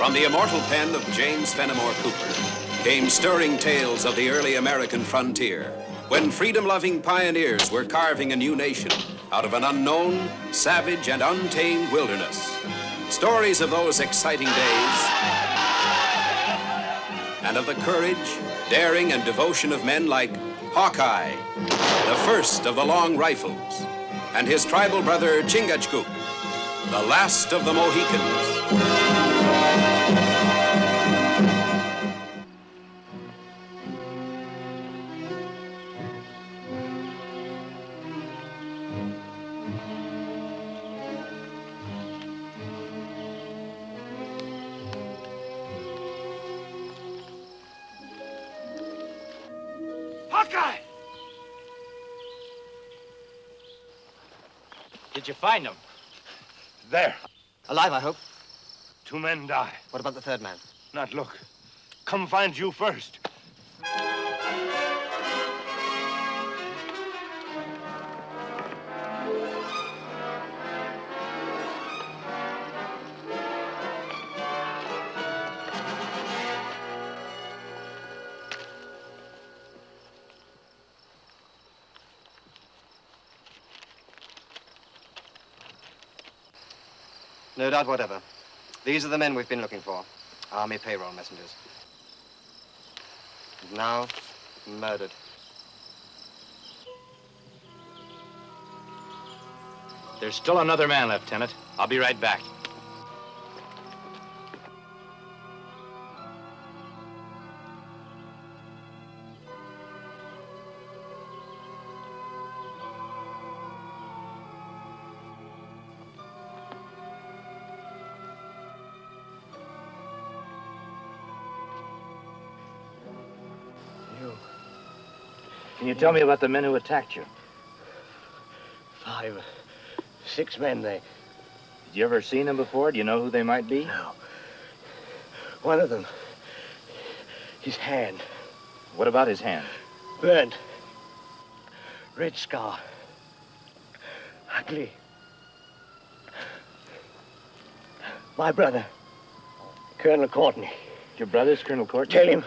From the immortal pen of James Fenimore Cooper came stirring tales of the early American frontier, when freedom-loving pioneers were carving a new nation out of an unknown, savage, and untamed wilderness. Stories of those exciting days and of the courage, daring, and devotion of men like Hawkeye, the first of the long rifles, and his tribal brother Chingachgook, the last of the Mohicans. Hawkeye! Did you find him? There. Alive, I hope. 2 men die. What about the third man? Not look. Come find you first. No doubt whatever. These are the men we've been looking for. Army payroll messengers. And now, murdered. There's still another man, Lieutenant. I'll be right back. Can you tell me about the men who attacked you? 5, 6 men, they... Did you ever seen them before? Do you know who they might be? No. One of them, his hand, What about his hand? burnt. Red scar. Ugly. My brother, Colonel Courtney. Your brother's Colonel Courtney? Tell him.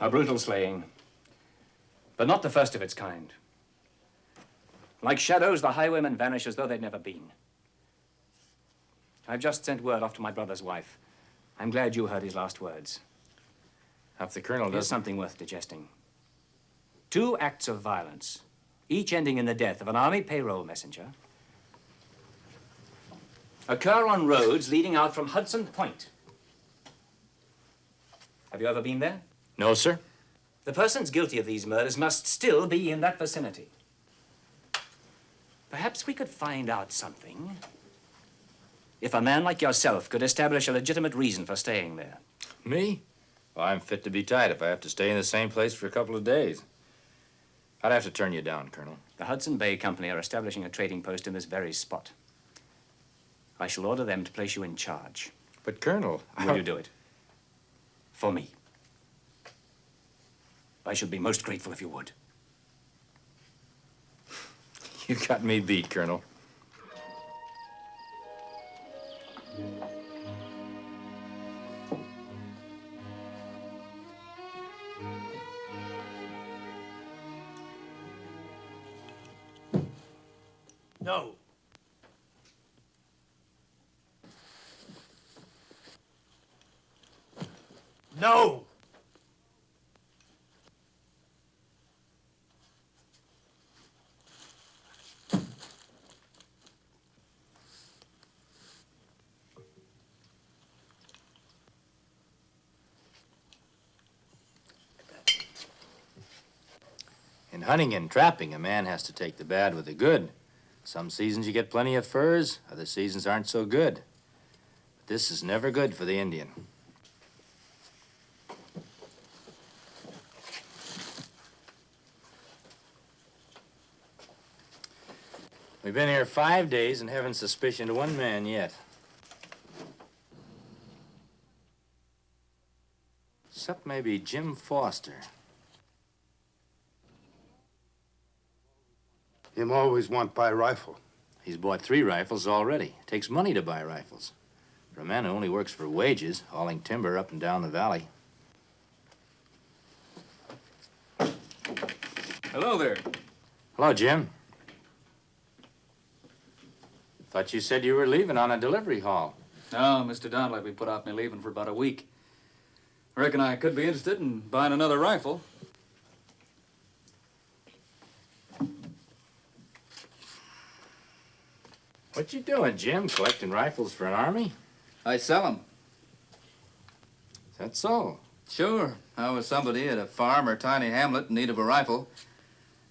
A brutal slaying, but not the first of its kind. Like shadows, the highwaymen vanish as though they'd never been. I've just sent word off to my brother's wife. I'm glad you heard his last words. If the Colonel Here's does something worth digesting. 2 acts of violence, each ending in the death of an army payroll messenger, occur on roads leading out from Hudson Point. Have you ever been there? No, sir. The persons guilty of these murders must still be in that vicinity. Perhaps we could find out something if a man like yourself could establish a legitimate reason for staying there. Me? Well, I'm fit to be tied if I have to stay in the same place for a couple of days. I'd have to turn you down, Colonel. The Hudson Bay Company are establishing a trading post in this very spot. I shall order them to place you in charge. But, Colonel... Will you do it? For me. I should be most grateful if you would. You got me beat, Colonel. No. No. In hunting and trapping, a man has to take the bad with the good. Some seasons you get plenty of furs, other seasons aren't so good. But this is never good for the Indian. We've been here 5 days and haven't suspicioned one man yet. Except maybe Jim Foster. Him always want buy rifle. He's bought 3 rifles already. Takes money to buy rifles. For a man who only works for wages, hauling timber up and down the valley. Hello there. Hello, Jim. Thought you said you were leaving on a delivery haul. No, Mr. Donlevy put off me leaving for about a week. I reckon I could be interested in buying another rifle. What you doing, Jim? Collecting rifles for an army? I sell 'em. Is that so? Sure. I was somebody at a farm or tiny hamlet in need of a rifle,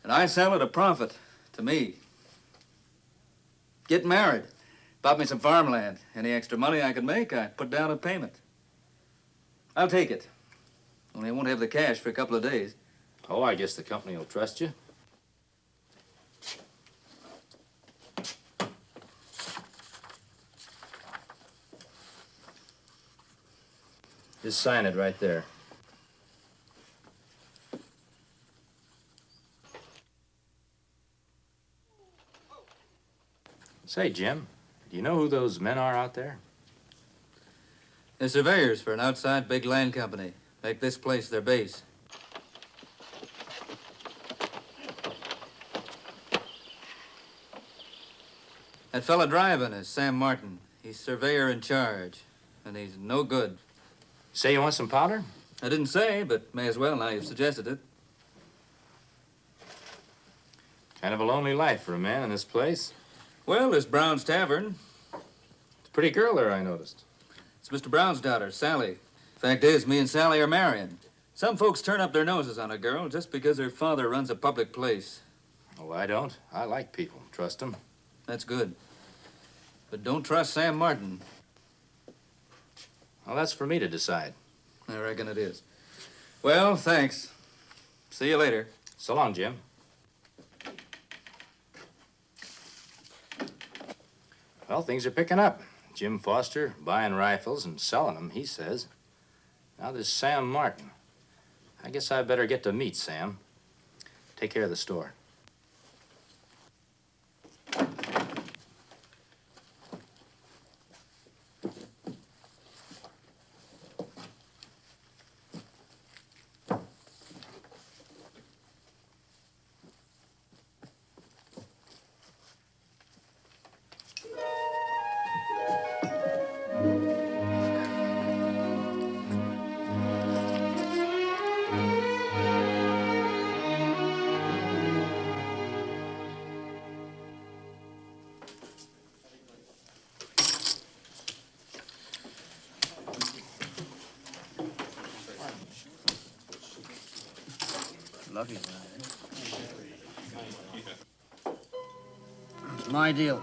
and I sell at a profit to me. Get married. Bought me some farmland. Any extra money I could make, I put down a payment. I'll take it. Only I won't have the cash for a couple of days. Oh, I guess the company will trust you. Just sign it right there. Say, Jim, do you know who those men are out there? They're surveyors for an outside big land company. Make this place their base. That fella driving is Sam Martin. He's surveyor in charge, and he's no good. Say you want some powder? I didn't say, but may as well now you've suggested it. Kind of a lonely life for a man in this place. Well, there's Brown's Tavern. It's a pretty girl there, I noticed. It's Mr. Brown's daughter, Sally. Fact is, me and Sally are marrying. Some folks turn up their noses on a girl just because her father runs a public place. Oh, I don't. I like people. Trust them. That's good. But don't trust Sam Martin. Well, that's for me to decide. I reckon it is. Well, thanks. See you later. So long, Jim. Well, things are picking up. Jim Foster buying rifles and selling them, he says. Now there's Sam Martin. I guess I better get to meet Sam. Take care of the store. Lucky guy. It's my deal.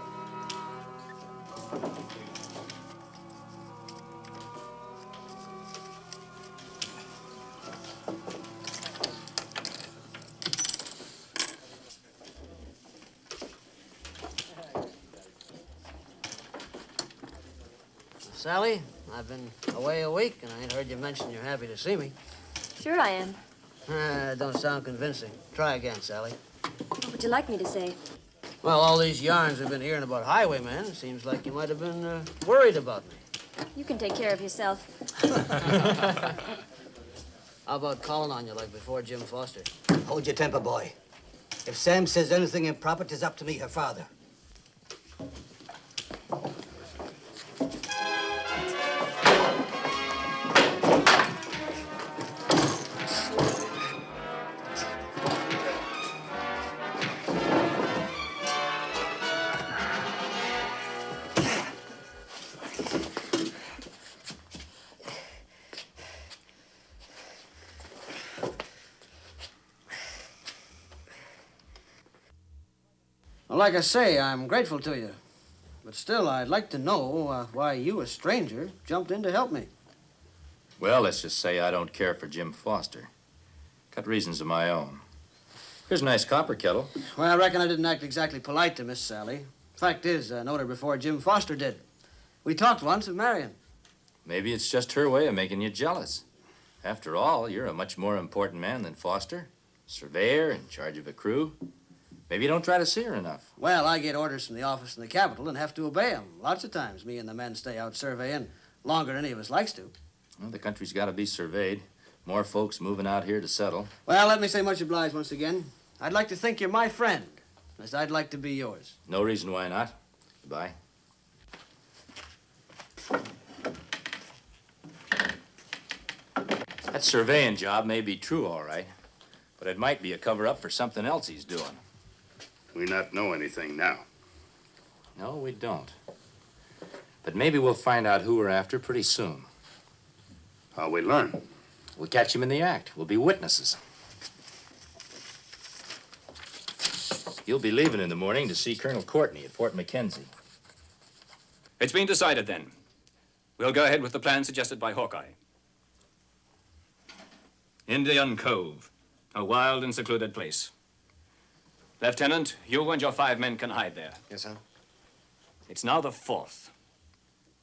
Sally, I've been away a week, and I ain't heard you mention you're happy to see me. Sure I am. Don't sound convincing. Try again, Sally. What would you like me to say? Well, all these yarns we've been hearing about highwaymen, seems like you might have been worried about me. You can take care of yourself. How about calling on you like before Jim Foster? Hold your temper, boy. If Sam says anything improper, 'tis up to me, her father. Well, like I say, I'm grateful to you. But still, I'd like to know why you, a stranger, jumped in to help me. Well, let's just say I don't care for Jim Foster. Got reasons of my own. Here's a nice copper kettle. Well, I reckon I didn't act exactly polite to Miss Sally. Fact is, I knowed her before Jim Foster did. We talked once of marrying. Maybe it's just her way of making you jealous. After all, you're a much more important man than Foster. Surveyor, in charge of a crew. Maybe you don't try to see her enough. Well, I get orders from the office in the capital and have to obey them. Lots of times, me and the men stay out surveying longer than any of us likes to. Well, the country's got to be surveyed. More folks moving out here to settle. Well, let me say much obliged once again. I'd like to think you're my friend, as I'd like to be yours. No reason why not. Goodbye. That surveying job may be true, all right, but it might be a cover-up for something else he's doing. We not know anything now. No, we don't. But maybe we'll find out who we're after pretty soon. How we learn? We'll catch him in the act. We'll be witnesses. You'll be leaving in the morning to see Colonel Courtney at Fort McKenzie. It's been decided then. We'll go ahead with the plan suggested by Hawkeye. Indian Cove, a wild and secluded place. Lieutenant, you and your 5 men can hide there. Yes, sir. It's now the 4th.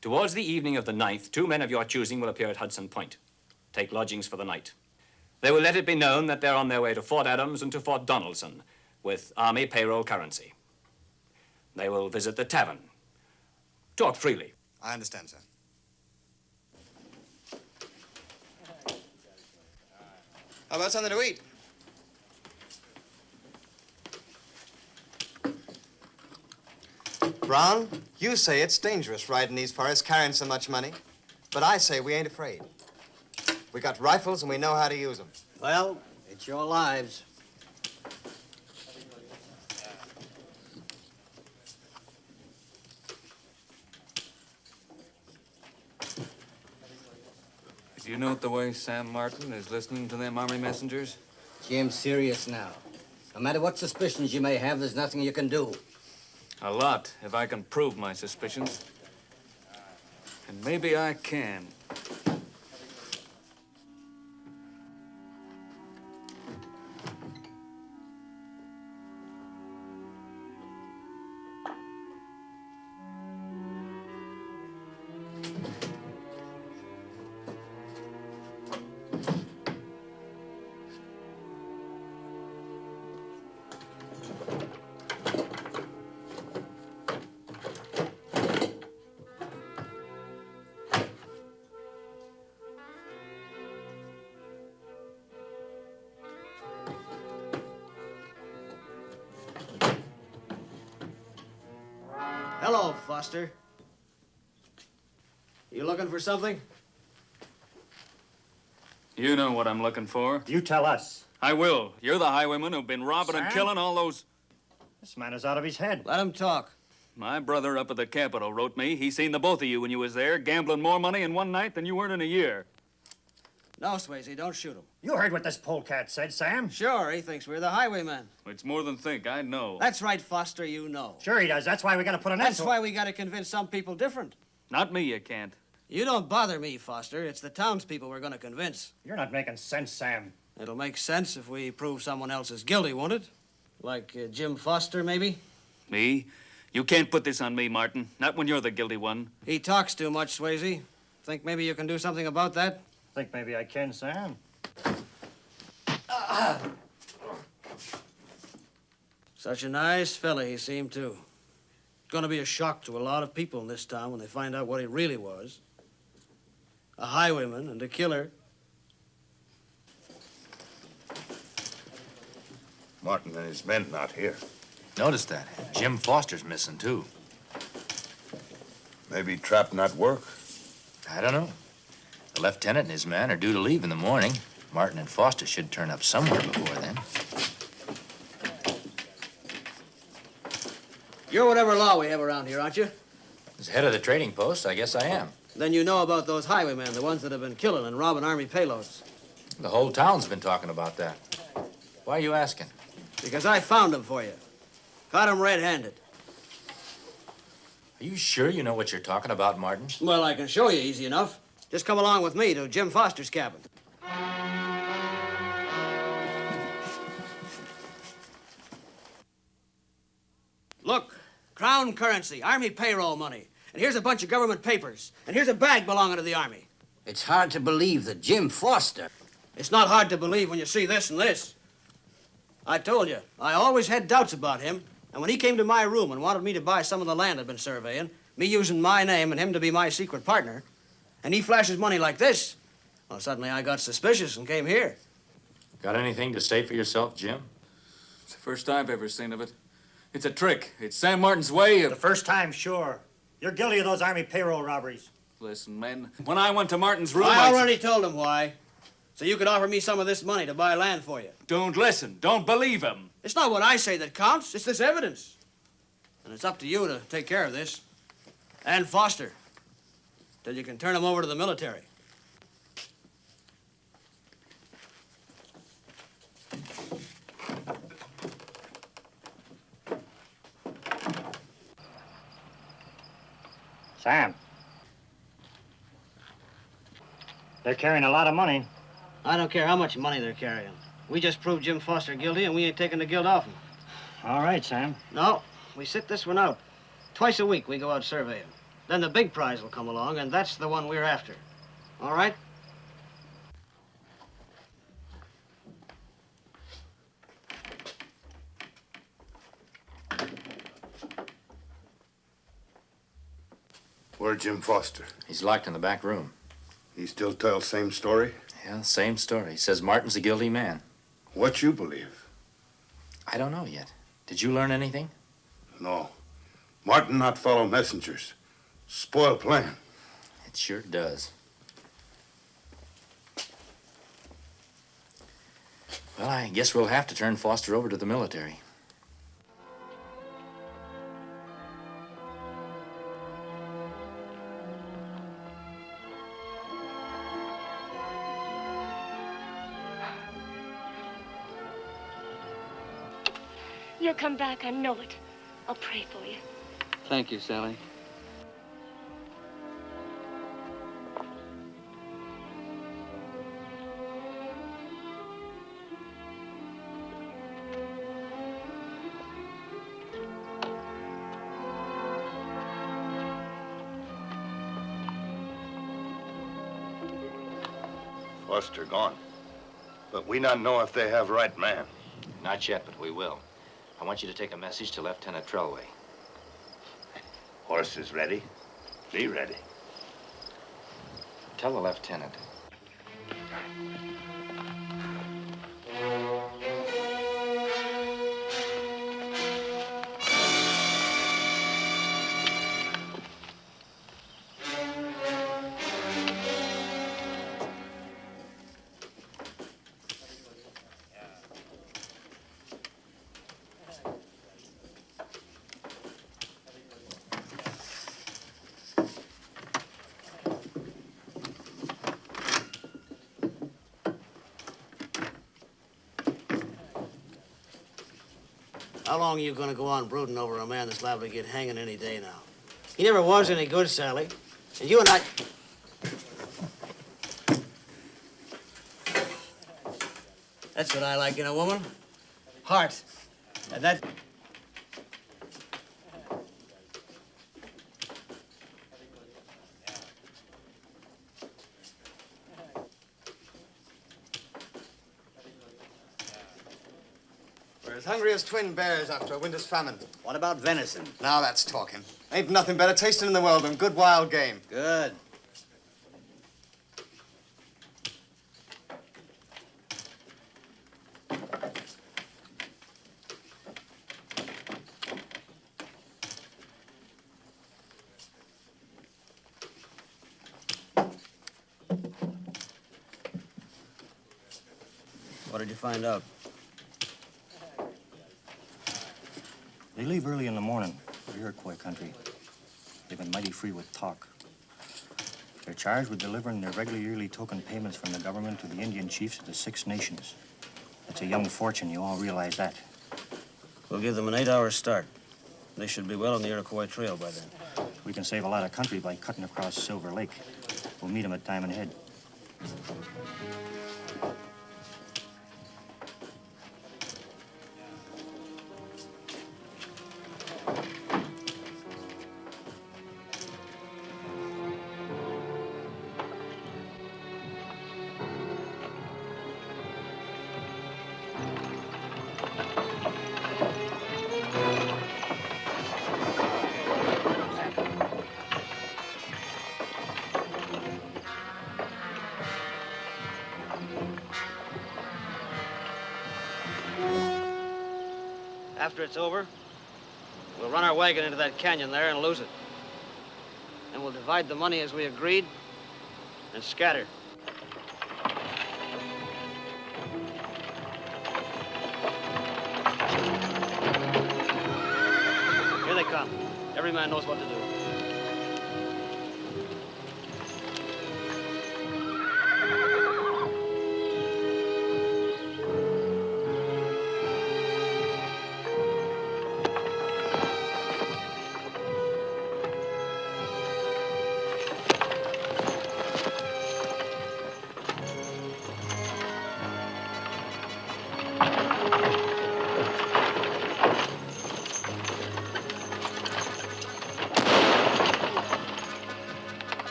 Towards the evening of the 9th, 2 men of your choosing will appear at Hudson Point. Take lodgings for the night. They will let it be known that they're on their way to Fort Adams and to Fort Donaldson with Army payroll currency. They will visit the tavern. Talk freely. I understand, sir. How about something to eat? Brown, you say it's dangerous riding these forests carrying so much money, but I say we ain't afraid. We got rifles and we know how to use them. Well, it's your lives. Do you note the way Sam Martin is listening to them army messengers? Jim's serious now. No matter what suspicions you may have, there's nothing you can do. A lot, if I can prove my suspicions. And maybe I can. Hello, Foster. You looking for something? You know what I'm looking for. You tell us. I will. You're the highwayman who've been robbing and Sam? killing all those... This man is out of his head. Let him talk. My brother up at the Capitol wrote me. He seen the both of you when you was there, gambling more money in one night than you earned in a year. No, Swayze, don't shoot him. You heard what this polecat said, Sam. Sure, he thinks we're the highwaymen. It's more than think, I know. That's right, Foster, you know. Sure he does. That's why we gotta put an end That's to it. why we gotta convince some people different. Not me, you can't. You don't bother me, Foster. It's the townspeople we're gonna convince. You're not making sense, Sam. It'll make sense if we prove someone else is guilty, won't it? Like Jim Foster, maybe? Me? You can't put this on me, Martin. Not when you're the guilty one. He talks too much, Swayze. Think maybe you can do something about that? Think maybe I can, Sam. Such a nice fella he seemed, too. Gonna be a shock to a lot of people in this town when they find out what he really was. A highwayman and a killer. Martin and his men not here. Noticed that. Jim Foster's missing, too. Maybe trapped not work. I don't know. The lieutenant and his men are due to leave in the morning. Martin and Foster should turn up somewhere before then. You're whatever law we have around here, aren't you? As head of the trading post, I guess I am. Then you know about those highwaymen, the ones that have been killing and robbing Army payloads. The whole town's been talking about that. Why are you asking? Because I found them for you. Caught them red-handed. Are you sure you know what you're talking about, Martin? Well, I can show you easy enough. Just come along with me to Jim Foster's cabin. Crown currency, Army payroll money. And here's a bunch of government papers. And here's a bag belonging to the Army. It's hard to believe that Jim Foster... It's not hard to believe when you see this and this. I told you, I always had doubts about him. And when he came to my room and wanted me to buy some of the land I'd been surveying, me using my name and him to be my secret partner, and he flashes money like this, well, suddenly I got suspicious and came here. Got anything to say for yourself, Jim? It's the first I've ever seen of it. It's a trick. It's Sam Martin's way of... The first time, sure. You're guilty of those Army payroll robberies. Listen, men, when I went to Martin's room, I already told him why. So you could offer me some of this money to buy land for you. Don't listen. Don't believe him. It's not what I say that counts. It's this evidence. And it's up to you to take care of this. And Foster. Till you can turn him over to the military. Sam. They're carrying a lot of money. I don't care how much money they're carrying. We just proved Jim Foster guilty, and we ain't taking the guilt off him. All right, Sam. No, we sit this one out. Twice a week we go out surveying. Then the big prize will come along, and that's the one we're after. All right? Where's Jim Foster? He's locked in the back room. He still tells same story? Yeah, same story. He says Martin's a guilty man. What you believe? I don't know yet. Did you learn anything? No. Martin not follow messengers. Spoil plan. It sure does. Well, I guess we'll have to turn Foster over to the military. You'll come back, I know it. I'll pray for you. Thank you, Sally. Foster gone. But we not know if they have right man. Not yet, but we will. I want you to take a message to Lieutenant Trelway. Horses ready? Be ready. Tell the lieutenant. How long are you going to go on brooding over a man that's liable to get hanging any day now? He never was any good, Sally. And you and I... That's what I like in a woman. Heart. And that... We're as hungry as twin bears after a winter's famine. What about venison? Now that's talking. Ain't nothing better tasting in the world than good wild game. Good. What did you find out? They leave early in the morning for Iroquois country. They've been mighty free with talk. They're charged with delivering their regular yearly token payments from the government to the Indian chiefs of the Six Nations. It's a young fortune, you all realize that. We'll give them an 8-hour start. They should be well on the Iroquois Trail by then. We can save a lot of country by cutting across Silver Lake. We'll meet them at Diamond Head. After it's over, we'll run our wagon into that canyon there and lose it. Then we'll divide the money as we agreed and scatter. Here they come. Every man knows what to do.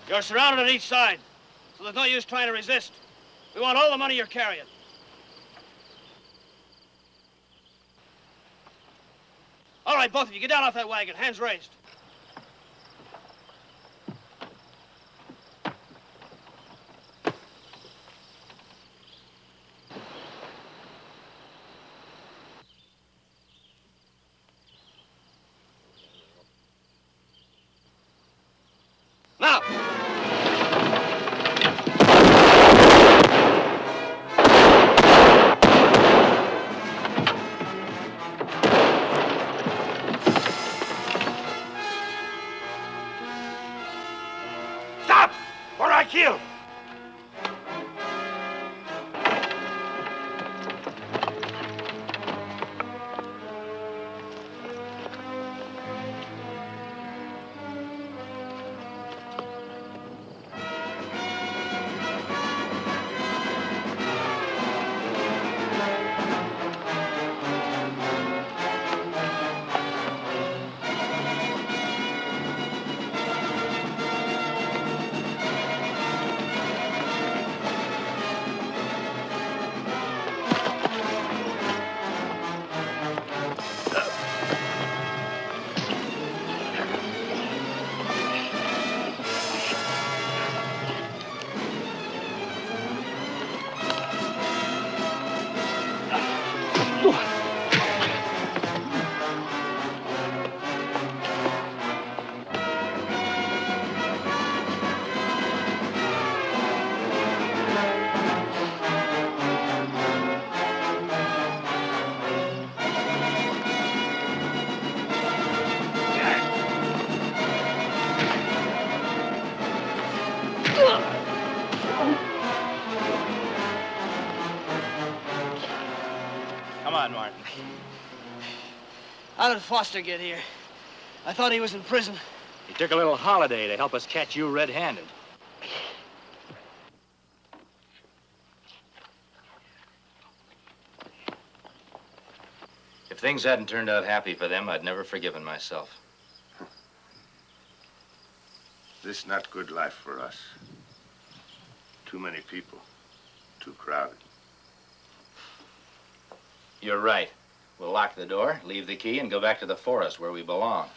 You're surrounded on each side, so there's no use trying to resist. We want all the money you're carrying. All right, both of you, get down off that wagon, hands raised. Now! Stop! Or I kill! Come on, Martin. How did Foster get here? I thought he was in prison. He took a little holiday to help us catch you red-handed. If things hadn't turned out happy for them, I'd never forgiven myself. This not good life for us. Too many people. Too crowded. You're right. We'll lock the door, leave the key, and go back to the forest where we belong.